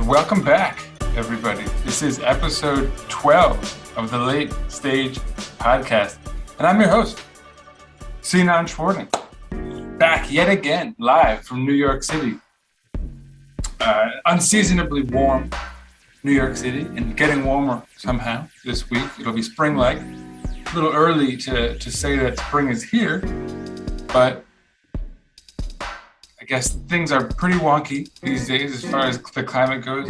And welcome back, everybody. This is episode 12 of the Late Stage Podcast. And I'm your host, Sinan Schwarting. Back yet again, live from New York City. Unseasonably warm New York City, and getting warmer somehow this week. It'll be spring-like. A little early to say that spring is here, but I guess things are pretty wonky these days as far as the climate goes.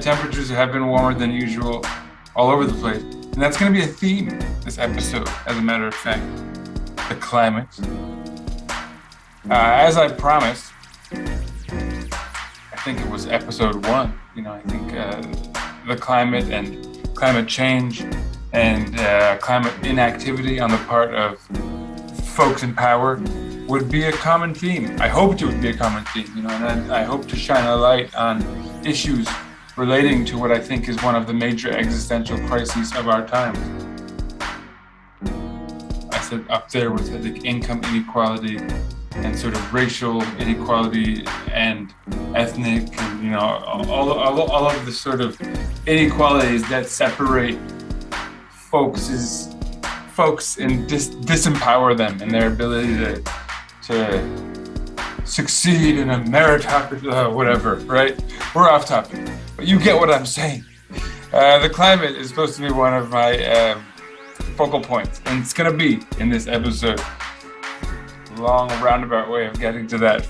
Temperatures have been warmer than usual all over the place. And that's going to be a theme this episode, as a matter of fact. The climate. As I promised, I think it was episode 1. I think the climate and climate change and climate inactivity on the part of folks in power would be a common theme. I hoped it would be a common theme, and I hope to shine a light on issues relating to what I think is one of the major existential crises of our time. I said up there with income inequality and sort of racial inequality and ethnic and all of the sort of inequalities that separate folks and disempower them in their ability to succeed in a meritocracy, whatever, right? We're off topic, but you get what I'm saying. The climate is supposed to be one of my focal points, and it's gonna be in this episode. Long roundabout way of getting to that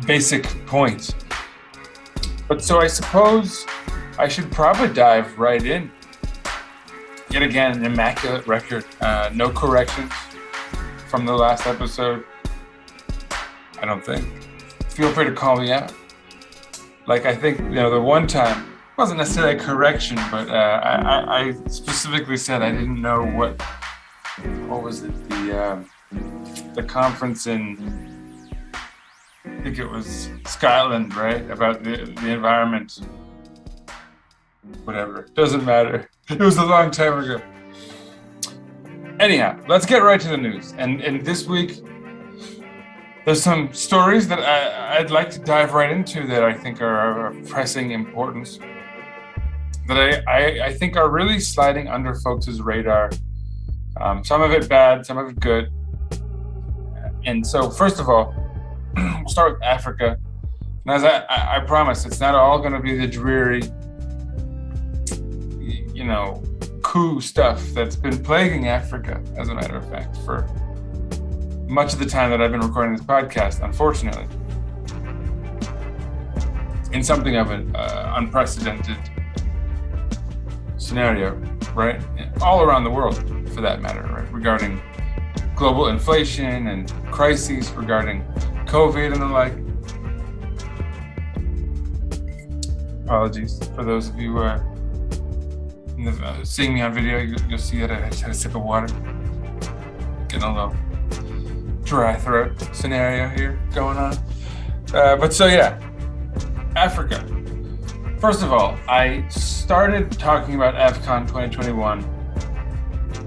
basic point. But so I suppose I should probably dive right in. Yet again, an immaculate record. No corrections from the last episode. I don't think. Feel free to call me out. Like I think, the one time, it wasn't necessarily a correction, but I specifically said I didn't know what was it, the conference in, I think it was Scotland, right? About the environment. Whatever, doesn't matter. It was a long time ago. Anyhow, let's get right to the news. And this week, there's some stories that I'd like to dive right into that I think are of pressing importance, that I think are really sliding under folks' radar. Some of it bad, some of it good. And so, first of all, we'll start with Africa. And as I promised, it's not all going to be the dreary, coup stuff that's been plaguing Africa, as a matter of fact, for much of the time that I've been recording this podcast, unfortunately. In something of an unprecedented scenario, right? All around the world, for that matter, right? Regarding global inflation and crises regarding COVID and the like. Apologies for those of you seeing me on video. You'll see that I just had a sip of water. Getting a little dry throat scenario here going on. But so yeah, Africa. First of all, I started talking about Afcon 2021,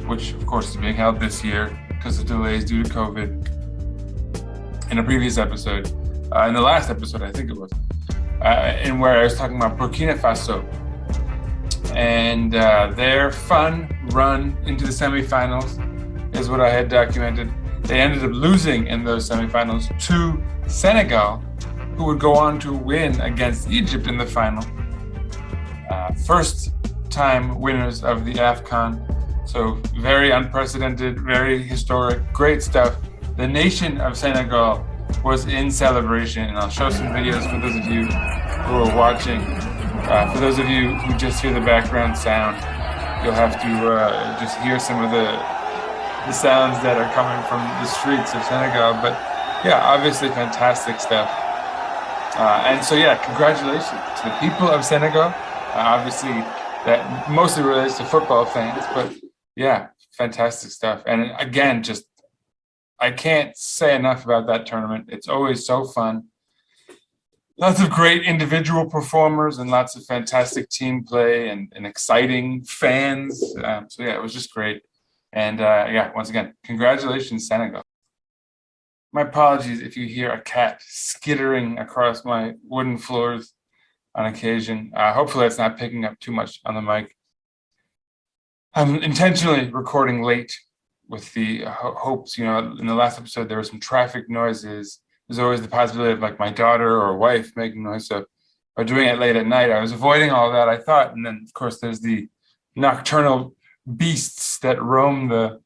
which of course is being held this year because of delays due to COVID, in a previous episode, in the last episode I think it was, in where I was talking about Burkina Faso and their fun run into the semifinals is what I had documented. They ended up losing in those semifinals to Senegal, who would go on to win against Egypt in the final. First time winners of the Afcon. So very unprecedented, very historic, great stuff. The nation of Senegal was in celebration, and I'll show some videos for those of you who are watching. For those of you who just hear the background sound, you'll have to just hear some of the sounds that are coming from the streets of Senegal. But yeah, obviously fantastic stuff. And so yeah, congratulations to the people of Senegal. Obviously that mostly relates to football fans, but yeah, fantastic stuff. And again, just I can't say enough about that tournament. It's always so fun. Lots of great individual performers and lots of fantastic team play and exciting fans. So yeah, it was just great. And yeah, once again, congratulations, Senegal. My apologies if you hear a cat skittering across my wooden floors. on occasion. Hopefully that's not picking up too much on the mic. I'm intentionally recording late with the hopes, in the last episode there were some traffic noises. There's always the possibility of like my daughter or wife making noise. So by doing it late at night, I was avoiding all that, I thought. And then, of course, there's the nocturnal beasts that roam the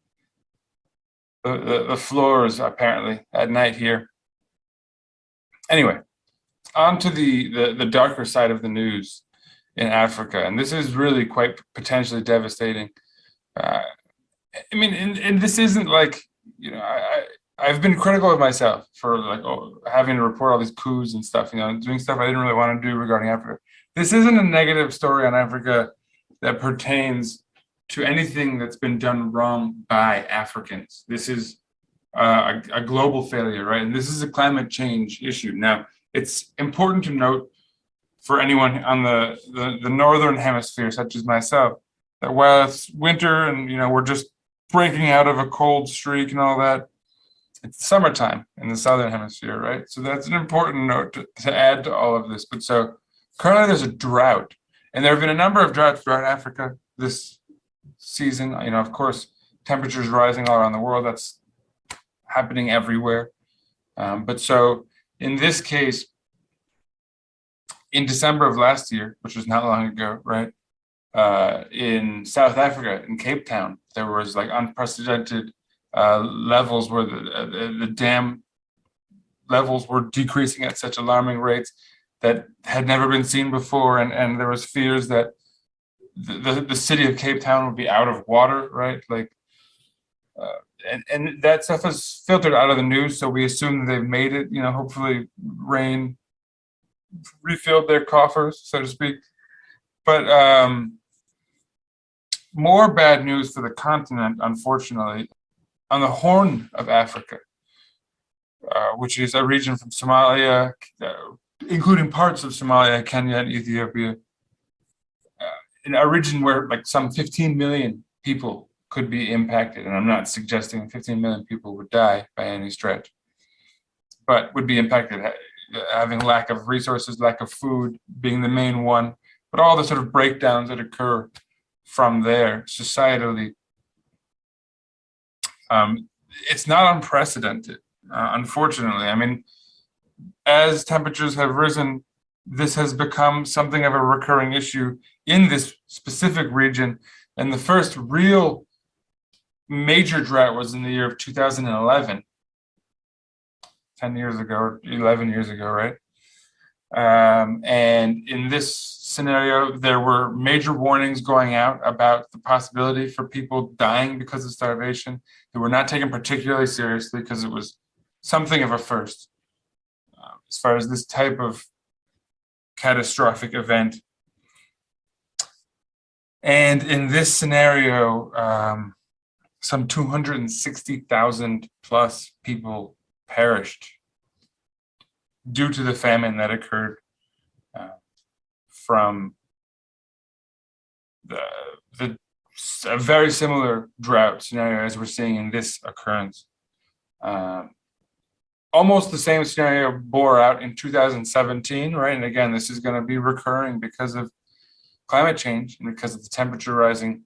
floors, apparently, at night here. Anyway, on to the darker side of the news in Africa. And this is really quite potentially devastating. And this isn't like, I've been critical of myself for like having to report all these coups and stuff, doing stuff I didn't really want to do regarding Africa. This isn't a negative story on Africa that pertains to anything that's been done wrong by Africans. This is a global failure, right? And this is a climate change issue. Now, it's important to note for anyone on the northern hemisphere, such as myself, that while it's winter and we're just breaking out of a cold streak and all that, it's summertime in the southern hemisphere, right? So that's an important note to add to all of this. But so currently there's a drought, and there have been a number of droughts throughout Africa this season. Of course, temperatures rising all around the world. That's happening everywhere. But so in this case, in December of last year, which was not long ago, right? In South Africa, in Cape Town, there was like unprecedented levels where the dam levels were decreasing at such alarming rates that had never been seen before, and there was fears that the city of Cape Town would be out of water, right? Like, and that stuff is filtered out of the news, so we assume they've made it. Hopefully, rain refilled their coffers, so to speak. But more bad news for the continent, unfortunately. On the Horn of Africa, which is a region from Somalia, including parts of Somalia, Kenya, and Ethiopia, in a region where like some 15 million people could be impacted. And I'm not suggesting 15 million people would die by any stretch, but would be impacted, having lack of resources, lack of food being the main one, but all the sort of breakdowns that occur from there societally. It's not unprecedented, unfortunately. As temperatures have risen, this has become something of a recurring issue in this specific region. And the first real major drought was in the year of 2011, 10 years ago, or 11 years ago, right? And in this scenario, there were major warnings going out about the possibility for people dying because of starvation that were not taken particularly seriously because it was something of a first as far as this type of catastrophic event. And in this scenario, some 260,000 plus people perished due to the famine that occurred from a very similar drought scenario as we're seeing in this occurrence. Almost the same scenario bore out in 2017, right? And again, this is going to be recurring because of climate change and because of the temperature rising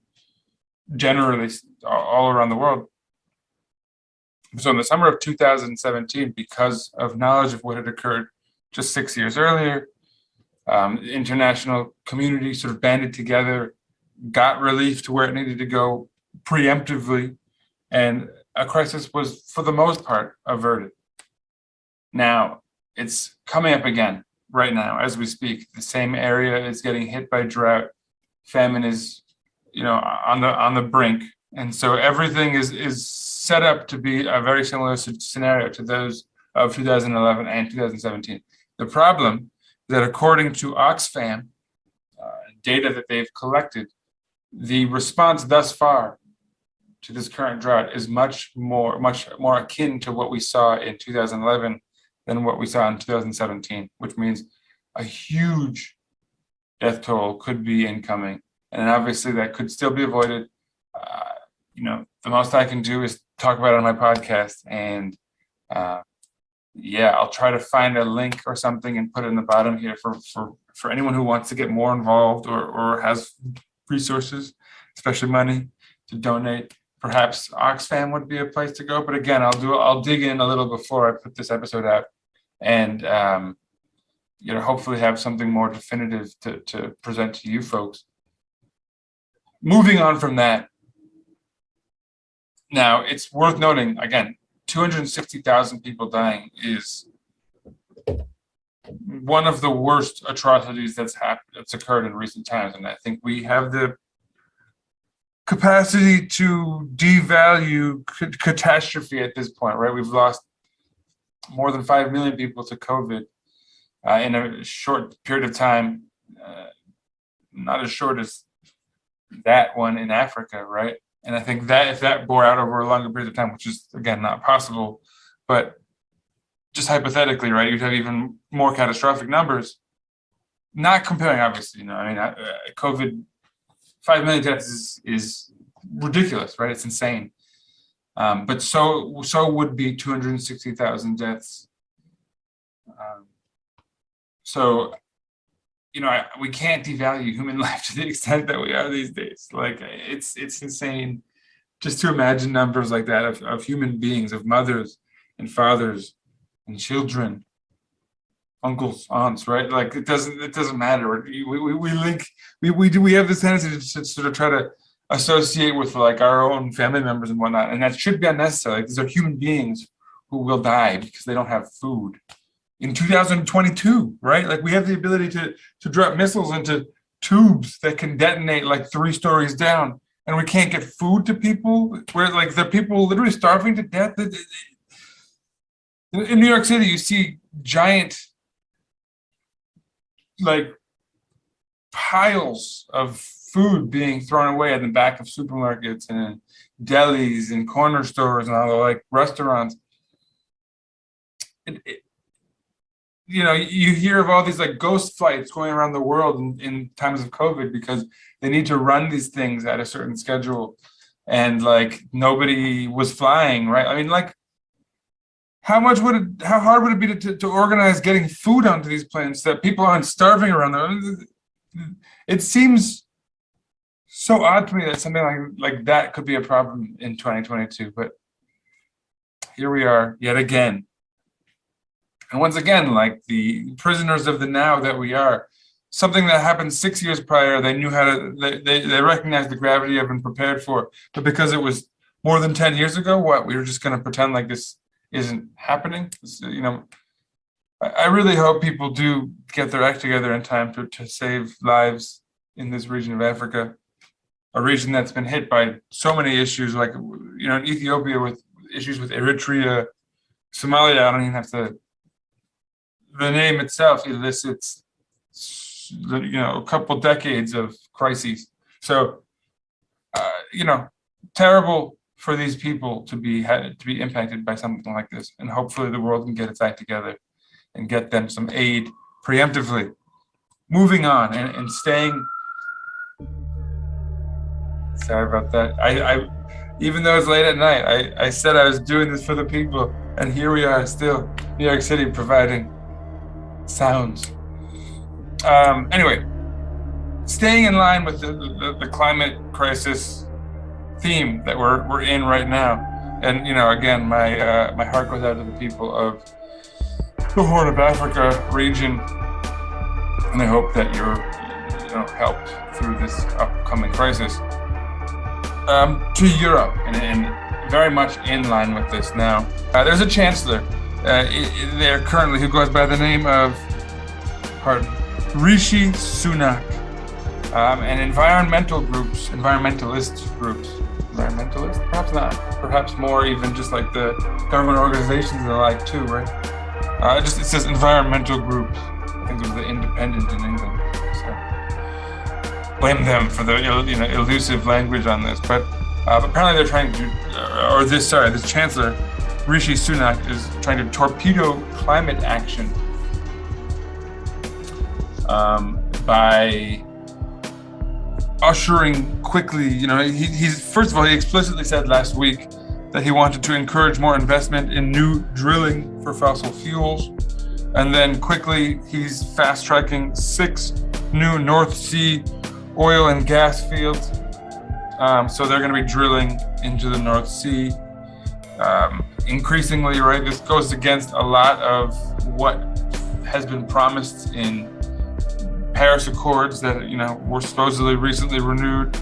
generally all around the world. So in the summer of 2017, because of knowledge of what had occurred just 6 years earlier, the international community sort of banded together, got relief to where it needed to go preemptively, and a crisis was, for the most part, averted. Now, it's coming up again right now as we speak. The same area is getting hit by drought. Famine is, on the brink. And so everything is set up to be a very similar scenario to those of 2011 and 2017. The problem is that according to Oxfam, data that they've collected, the response thus far to this current drought is much more akin to what we saw in 2011 than what we saw in 2017, which means a huge death toll could be incoming. And obviously that could still be avoided. The most I can do is talk about it on my podcast and yeah, I'll try to find a link or something and put it in the bottom here for anyone who wants to get more involved or has resources, especially money, to donate. Perhaps Oxfam would be a place to go. But again, I'll dig in a little before I put this episode out, and hopefully have something more definitive to present to you folks. Moving on from that, now it's worth noting again, 260,000 people dying is one of the worst atrocities that's occurred in recent times, and I think we have the capacity to devalue catastrophe at this point, right? We've lost more than 5 million people to COVID in a short period of time, not as short as that one in Africa, right? And I think that if that bore out over a longer period of time, which is again not possible, but just hypothetically, right, you'd have even more catastrophic numbers. Not comparing, obviously, COVID, 5 million deaths is ridiculous, right? It's insane. But so would be 260,000 deaths. We can't devalue human life to the extent that we are these days. Like it's insane just to imagine numbers like that of human beings, of mothers and fathers and children, uncles, aunts, right? Like it doesn't matter. We have this tendency to sort of try to associate with like our own family members and whatnot, and that should be unnecessary. Like, these are human beings who will die because they don't have food. In 2022, right? Like we have the ability to drop missiles into tubes that can detonate like 3 stories down, and we can't get food to people. Where like the people literally starving to death. In New York City, you see giant like piles of food being thrown away in the back of supermarkets and delis and corner stores and all the like restaurants. You hear of all these like ghost flights going around the world in times of COVID because they need to run these things at a certain schedule, and like nobody was flying, right? I mean, like how hard would it be to organize getting food onto these planes so that people aren't starving around them? It seems so odd to me that something like that could be a problem in 2022, but here we are yet again. And once again, like the prisoners of the now that we are, something that happened 6 years prior, they knew how to, they recognized the gravity of and prepared for, but because it was more than 10 years ago, we were just going to pretend like this isn't happening. I really hope people do get their act together in time to save lives in this region of Africa, a region that's been hit by so many issues, like, in Ethiopia with issues with Eritrea, Somalia, I don't even have to, the name itself elicits, a couple decades of crises. So, terrible for these people to be impacted by something like this, and hopefully the world can get its act together and get them some aid preemptively. Moving on and staying. Sorry about that. I even though it's late at night, I said I was doing this for the people, and here we are still, New York City providing sounds. Anyway, staying in line with the climate crisis theme that we're in right now, and again, my heart goes out to the people of the Horn of Africa region, and I hope that you're helped through this upcoming crisis. To Europe, and very much in line with this now. There's a chancellor there currently who goes by the name of Rishi Sunak, and environmentalist groups, perhaps not, perhaps more even just like the government organizations and the like too, right? It says environmental groups. I think it was the Independent in England. So blame them for the elusive language on this, but apparently they're trying to, this Chancellor Rishi Sunak is trying to torpedo climate action by ushering quickly. He's first of all, he explicitly said last week that he wanted to encourage more investment in new drilling for fossil fuels. And then quickly, he's fast-tracking 6 new North Sea oil and gas fields. So they're going to be drilling into the North Sea. Increasingly, right, this goes against a lot of what has been promised in Paris Accords that, were supposedly recently renewed.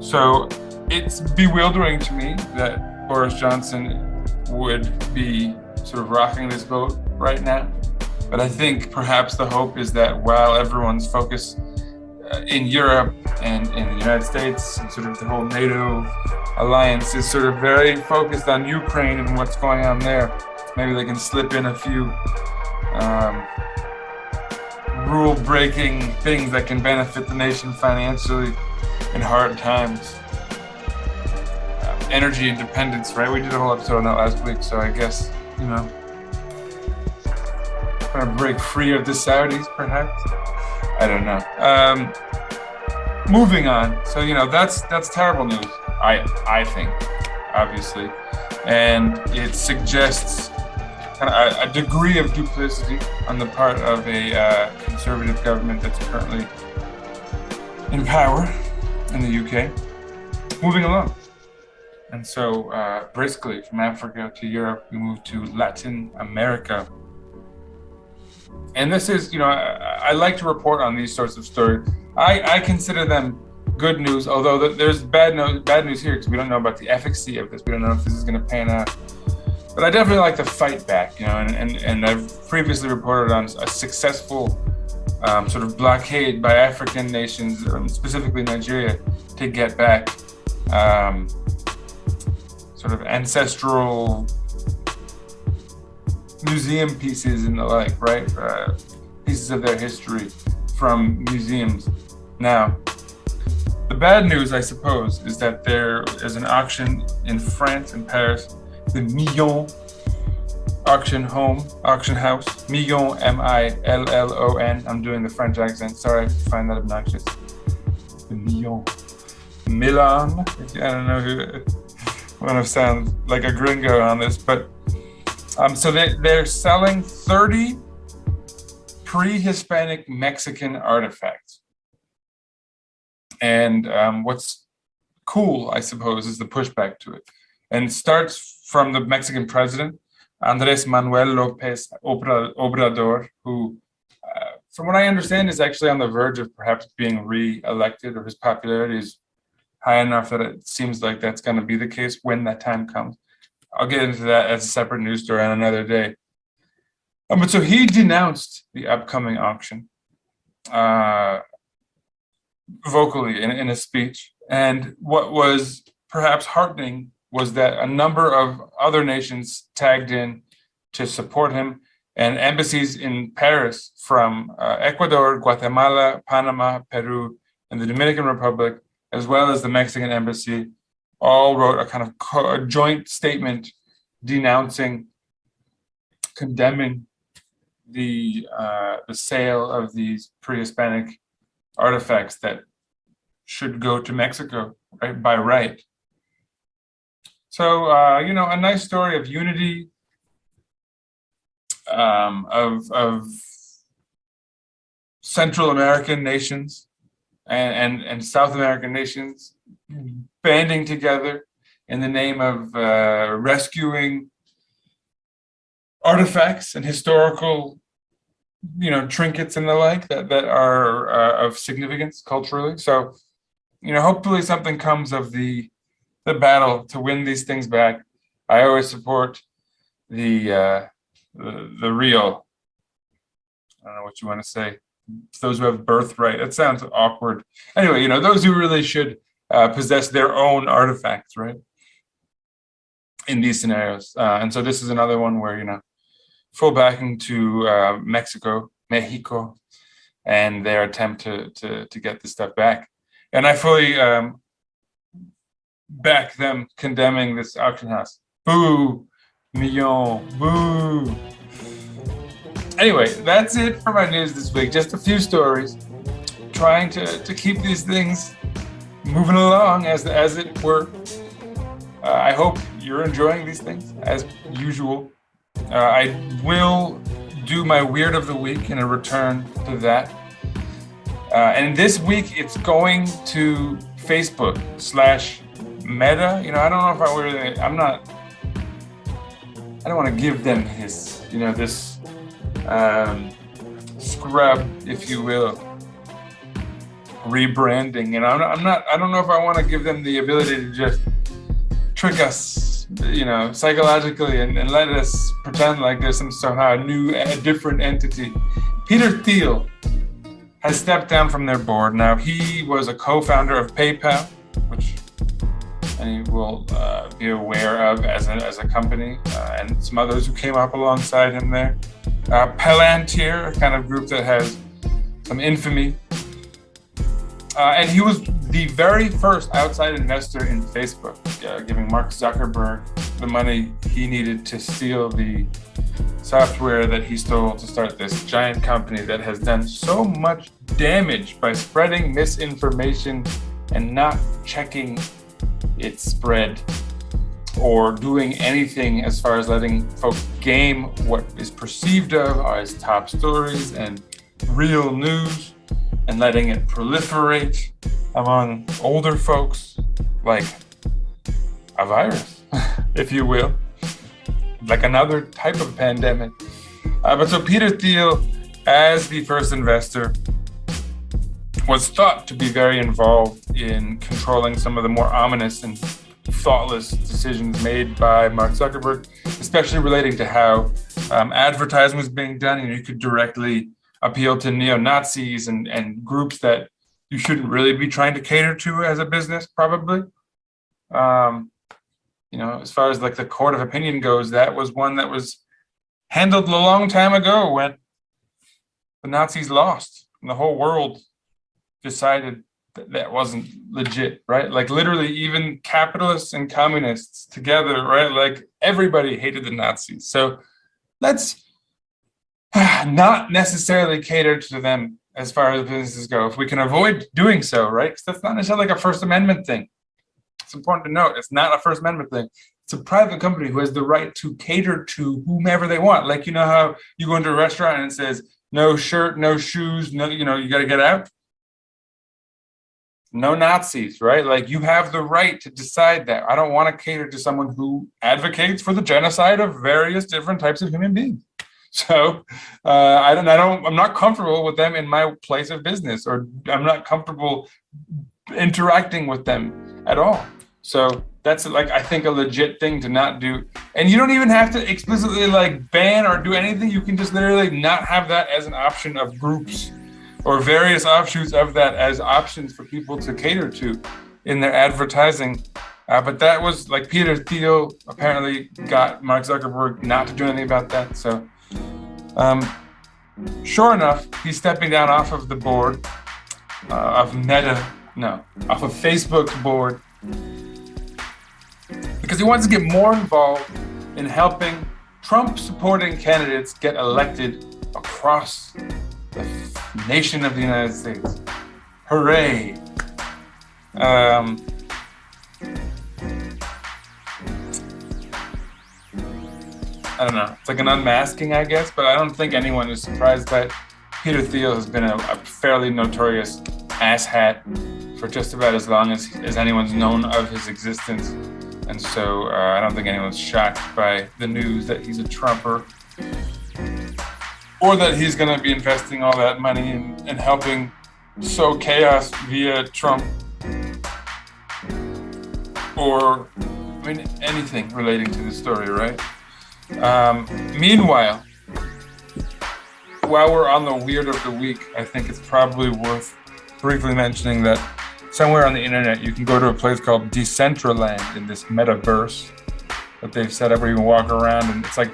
So it's bewildering to me that Boris Johnson would be sort of rocking this boat right now. But I think perhaps the hope is that while everyone's focus in Europe and in the United States and sort of the whole NATO alliance is sort of very focused on Ukraine and what's going on there, maybe they can slip in a few rule-breaking things that can benefit the nation financially in hard times. Energy independence, right? We did a whole episode on that last week, so I guess, trying to break free of the Saudis, perhaps? I don't know. Moving on. So, that's terrible news, I think, obviously. And it suggests kind of a degree of duplicity on the part of a conservative government that's currently in power in the UK. Moving along. And so, briskly, from Africa to Europe, we move to Latin America. And this is, I like to report on these sorts of stories. I consider them good news, although there's bad news here because we don't know about the efficacy of this. We don't know if this is going to pan out. But I definitely like to fight back, and I've previously reported on a successful sort of blockade by African nations, specifically Nigeria, to get back sort of ancestral museum pieces and the like, right? Pieces of their history from museums. Now, the bad news, I suppose, is that there is an auction in France, in Paris, the Millon auction house. Millon, Millon. I'm doing the French accent. Sorry if you find that obnoxious. The Millon. Milan. I don't know who. I want to sound like a gringo on this, but so they're selling 30 pre-Hispanic Mexican artifacts. And what's cool, I suppose, is the pushback to it. And it starts from the Mexican president, Andrés Manuel López Obrador, who, from what I understand, is actually on the verge of perhaps being re-elected, or his popularity is high enough that it seems like that's going to be the case when that time comes. I'll get into that as a separate news story on another day. But so he denounced the upcoming auction vocally in a speech. And what was perhaps heartening was that a number of other nations tagged in to support him, and embassies in Paris from Ecuador, Guatemala, Panama, Peru, and the Dominican Republic, as well as the Mexican embassy, all wrote a kind of a joint statement denouncing, condemning the sale of these pre-Hispanic artifacts that should go to Mexico, right, by right. So, a nice story of unity, of Central American nations and South American nations banding together in the name of rescuing artifacts and historical, trinkets and the like that are of significance culturally. So, hopefully something comes of the battle to win these things back. I always support the real, I don't know what you want to say, those who have birthright. It sounds awkward. Anyway, those who really should possess their own artifacts, right? In these scenarios. And so this is another one where, full backing to Mexico, and their attempt to get this stuff back. And I fully back them condemning this auction house. Boo! Millon, boo! Anyway, that's it for my news this week. Just a few stories, trying to keep these things moving along as it were. I hope you're enjoying these things as usual. I will do my Weird of the Week in a return to that. And this week it's going to Facebook/Meta. You know, I don't know if I don't want to give them this, this scrub, if you will, rebranding. I don't know if I want to give them the ability to just trick us, psychologically and let us pretend like there's somehow a different entity. Peter Thiel has stepped down from their board. Now, he was a co-founder of PayPal, which any will be aware of as a company, and some others who came up alongside him there. Palantir, a kind of group that has some infamy. And he was the very first outside investor in Facebook, giving Mark Zuckerberg the money he needed to steal the software that he stole to start this giant company that has done so much damage by spreading misinformation and not checking its spread or doing anything as far as letting folks game what is perceived of as top stories and real news and letting it proliferate among older folks like a virus, if you will, like another type of pandemic. But so Peter Thiel, as the first investor, was thought to be very involved in controlling some of the more ominous and thoughtless decisions made by Mark Zuckerberg, especially relating to how advertising was being done. You could directly appeal to neo-Nazis and groups that you shouldn't really be trying to cater to as a business, probably. As far as like the court of opinion goes, that was one that was handled a long time ago when the Nazis lost and the whole world decided that wasn't legit, right? Like literally even capitalists and communists together, right? Like everybody hated the Nazis. So let's not necessarily cater to them as far as businesses go, if we can avoid doing so, right? Because that's not necessarily like a First Amendment thing. It's important to note, it's not a First Amendment thing. It's a private company who has the right to cater to whomever they want. Like, you know how you go into a restaurant and it says, no shirt, no shoes, no, you got to get out. No Nazis, right? Like you have the right to decide that. I don't want to cater to someone who advocates for the genocide of various different types of human beings. So I'm not comfortable with them in my place of business, or I'm not comfortable interacting with them at all. So that's like, I think, a legit thing to not do. And you don't even have to explicitly like ban or do anything. You can just literally not have that as an option of groups or various offshoots of that as options for people to cater to in their advertising. But that was like Peter Thiel apparently got Mark Zuckerberg not to do anything about that. So sure enough, he's stepping down off of the board off of Facebook's board, because he wants to get more involved in helping Trump-supporting candidates get elected across the nation of the United States. Hooray! I don't know. It's like an unmasking, I guess, but I don't think anyone is surprised by it. Peter Thiel has been a fairly notorious asshat for just about as long as anyone's known of his existence. And so I don't think anyone's shocked by the news that he's a Trumper, or that he's going to be investing all that money in helping sow chaos via Trump, or anything relating to the story, right? Meanwhile, while we're on the Weird of the Week, I think it's probably worth briefly mentioning that somewhere on the internet you can go to a place called Decentraland in this metaverse that they've set up where you can walk around, and it's like,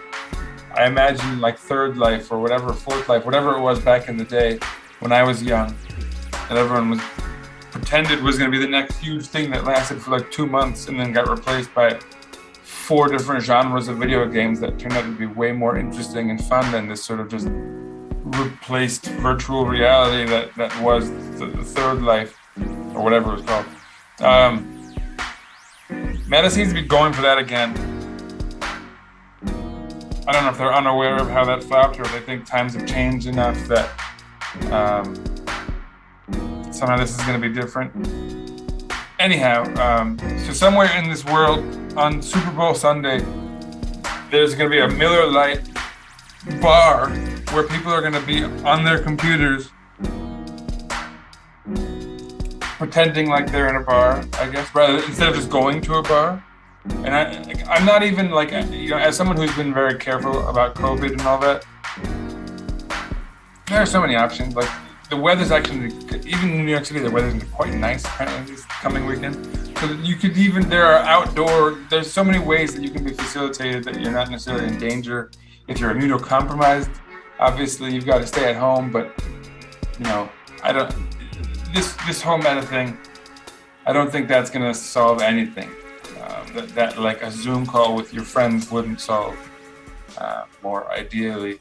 I imagine like Third Life or whatever, Fourth Life, whatever it was back in the day when I was young, and everyone was pretended was going to be the next huge thing that lasted for like 2 months and then got replaced by 4 different genres of video games that turned out to be way more interesting and fun than this sort of just replaced virtual reality that was the Third Life, or whatever it was called. Meta seems to be going for that again. I don't know if they're unaware of how that flopped, or if they think times have changed enough that somehow this is going to be different. Anyhow, so somewhere in this world on Super Bowl Sunday, there's going to be a Miller Lite bar where people are going to be on their computers pretending like they're in a bar, I guess, instead of just going to a bar. And I'm not even like, as someone who's been very careful about COVID and all that, there are so many options. Like the weather's actually, even in New York City, the weather's gonna be quite nice apparently this coming weekend. So you could there's so many ways that you can be facilitated that you're not necessarily in danger. If you're immunocompromised, obviously you've got to stay at home, but this whole meta thing, I don't think that's gonna solve anything. That like a Zoom call with your friends wouldn't solve. More ideally,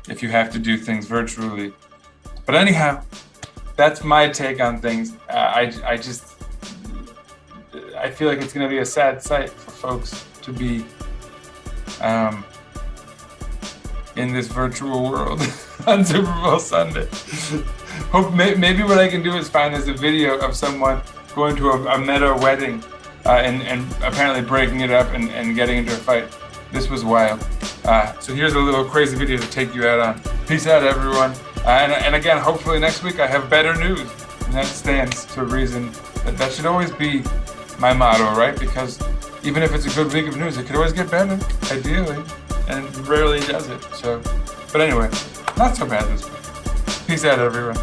if you have to do things virtually. But anyhow, that's my take on things. I feel like it's going to be a sad sight for folks to be in this virtual world on Super Bowl Sunday. Maybe what I can do is find a video of someone going to a meta wedding and apparently breaking it up and getting into a fight. This was wild. So here's a little crazy video to take you out on. Peace out, everyone. And again, hopefully next week I have better news. And that stands to reason that should always be my motto, right? Because even if it's a good week of news, it could always get better, ideally. And rarely does it. But anyway, not so bad this week. Peace out, everyone.